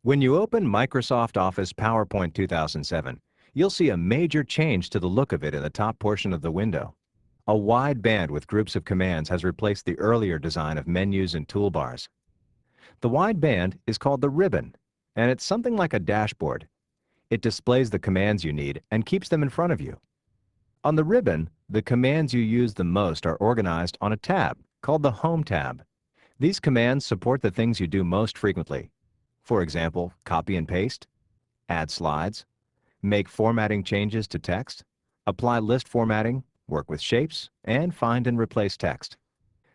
When you open Microsoft Office PowerPoint 2007, you'll see a major change to the look of it in the top portion of the window. A wide band with groups of commands has replaced the earlier design of menus and toolbars. The wide band is called the ribbon, and it's something like a dashboard. It displays the commands you need and keeps them in front of you. On the ribbon, the commands you use the most are organized on a tab called the Home tab. These commands support the things you do most frequently. For example, copy and paste, add slides, make formatting changes to text, apply list formatting, work with shapes, and find and replace text.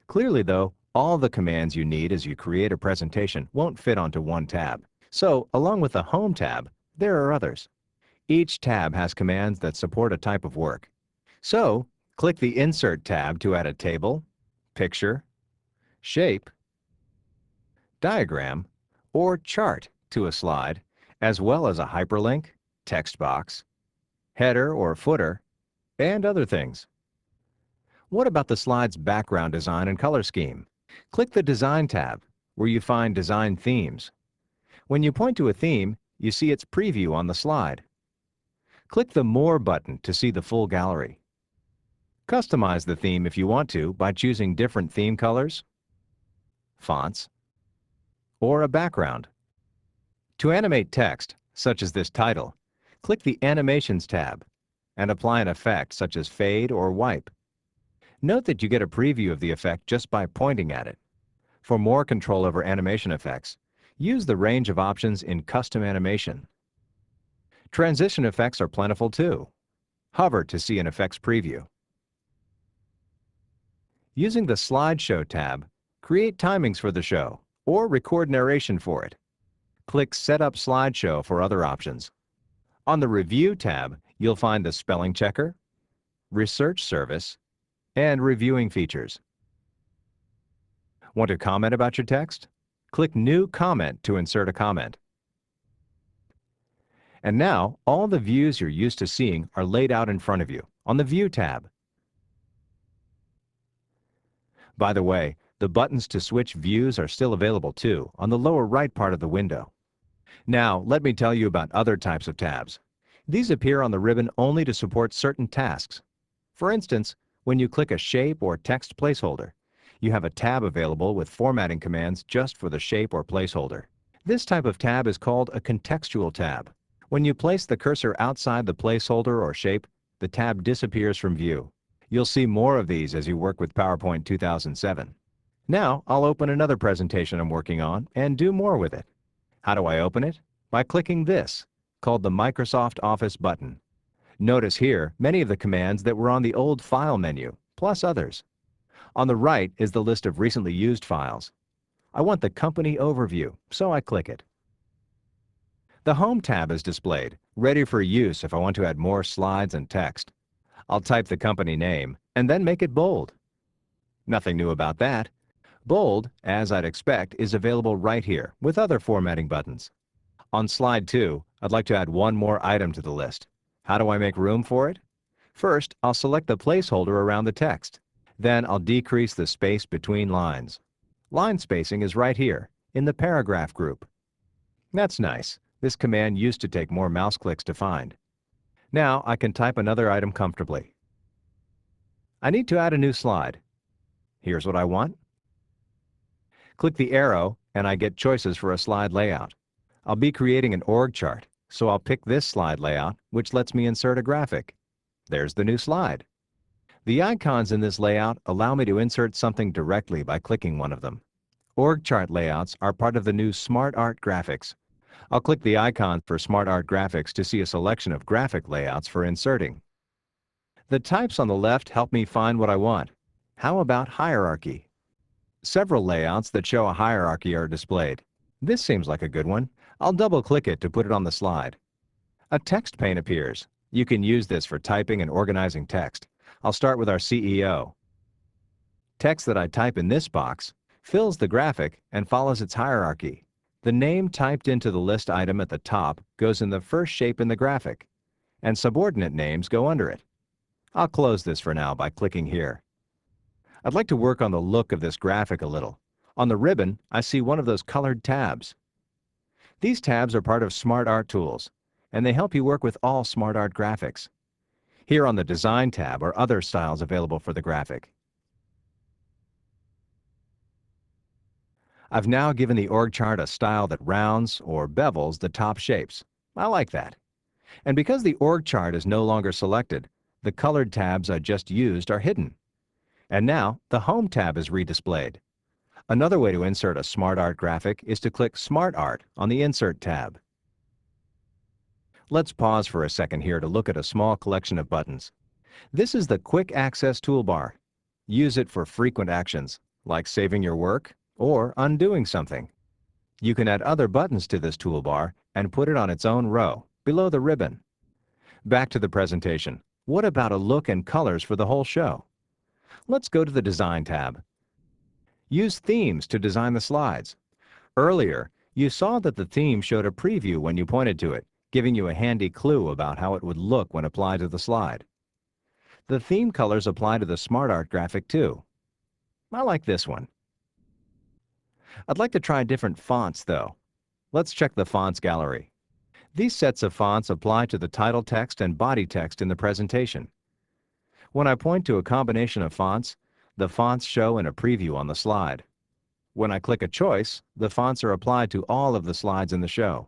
Clearly, though, all the commands you need as you create a presentation won't fit onto one tab. So, along with the Home tab, there are others. Each tab has commands that support a type of work. So, click the Insert tab to add a table, picture, shape, diagram, or chart to a slide, as well as a hyperlink, text box, header or footer, and other things. What about the slide's background design and color scheme? Click the Design tab, where you find Design Themes. When you point to a theme, you see its preview on the slide. Click the More button to see the full gallery. Customize the theme if you want to by choosing different theme colors, fonts, or a background. To animate text, such as this title, click the Animations tab and apply an effect such as fade or wipe. Note that you get a preview of the effect just by pointing at it. For more control over animation effects, use the range of options in Custom Animation. Transition effects are plentiful too. Hover to see an effects preview. Using the Slideshow tab, create timings for the show or record narration for it. Click Set up Slideshow for other options. On the Review tab, you'll find the Spelling Checker, Research Service, and Reviewing features. Want to comment about your text? Click New Comment to insert a comment. And now, all the views you're used to seeing are laid out in front of you on the View tab. By the way, the buttons to switch views are still available too on the lower right part of the window. Now, let me tell you about other types of tabs. These appear on the ribbon only to support certain tasks. For instance, when you click a shape or text placeholder, you have a tab available with formatting commands just for the shape or placeholder. This type of tab is called a contextual tab. When you place the cursor outside the placeholder or shape, the tab disappears from view. You'll see more of these as you work with PowerPoint 2007. Now, I'll open another presentation I'm working on and do more with it. How do I open it? By clicking this, called the Microsoft Office button. Notice here many of the commands that were on the old File menu, plus others. On the right is the list of recently used files. I want the company overview, so I click it. The Home tab is displayed, ready for use if I want to add more slides and text. I'll type the company name and then make it bold. Nothing new about that. Bold, as I'd expect, is available right here with other formatting buttons. On slide 2, I'd like to add one more item to the list. How do I make room for it? First, I'll select the placeholder around the text. Then I'll decrease the space between lines. Line spacing is right here, in the paragraph group. That's nice. This command used to take more mouse clicks to find. Now I can type another item comfortably. I need to add a new slide. Here's what I want. Click the arrow and I get choices for a slide layout. I'll be creating an org chart, so I'll pick this slide layout, which lets me insert a graphic. There's the new slide. The icons in this layout allow me to insert something directly by clicking one of them. Org chart layouts are part of the new Smart Art graphics. I'll click the icon for Smart Art graphics to see a selection of graphic layouts for inserting. The types on the left help me find what I want. How about hierarchy? Several layouts that show a hierarchy are displayed. This seems like a good one. I'll double-click it to put it on the slide. A text pane appears. You can use this for typing and organizing text. I'll start with our CEO. Text that I type in this box fills the graphic and follows its hierarchy. The name typed into the list item at the top goes in the first shape in the graphic, and subordinate names go under it. I'll close this for now by clicking here. I'd like to work on the look of this graphic a little. On the ribbon, I see one of those colored tabs. These tabs are part of SmartArt tools, and they help you work with all SmartArt graphics. Here on the Design tab are other styles available for the graphic. I've now given the org chart a style that rounds or bevels the top shapes. I like that. And because the org chart is no longer selected, the colored tabs I just used are hidden. And now the Home tab is redisplayed. Another way to insert a SmartArt graphic is to click SmartArt on the Insert tab. Let's pause for a second here to look at a small collection of buttons. This is the Quick Access toolbar. Use it for frequent actions, like saving your work or undoing something. You can add other buttons to this toolbar and put it on its own row, below the ribbon. Back to the presentation. What about a look and colors for the whole show? Let's go to the Design tab. Use Themes to design the slides. Earlier, you saw that the theme showed a preview when you pointed to it, giving you a handy clue about how it would look when applied to the slide. The theme colors apply to the SmartArt graphic too. I like this one. I'd like to try different fonts though. Let's check the Fonts gallery. These sets of fonts apply to the title text and body text in the presentation. When I point to a combination of fonts, the fonts show in a preview on the slide. When I click a choice, the fonts are applied to all of the slides in the show.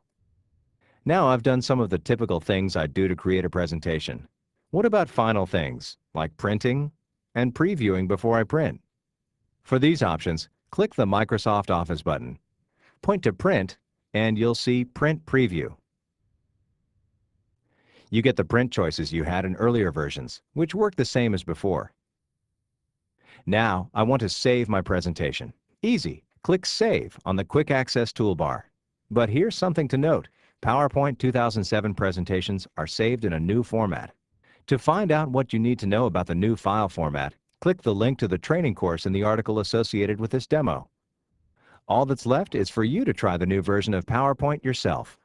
Now I've done some of the typical things I'd do to create a presentation. What about final things, like printing and previewing before I print? For these options, click the Microsoft Office button. Point to Print, and you'll see Print Preview. You get the print choices you had in earlier versions, which work the same as before. Now, I want to save my presentation. Easy. Click Save on the Quick Access toolbar. But here's something to note. PowerPoint 2007 presentations are saved in a new format. To find out what you need to know about the new file format, click the link to the training course in the article associated with this demo. All that's left is for you to try the new version of PowerPoint yourself.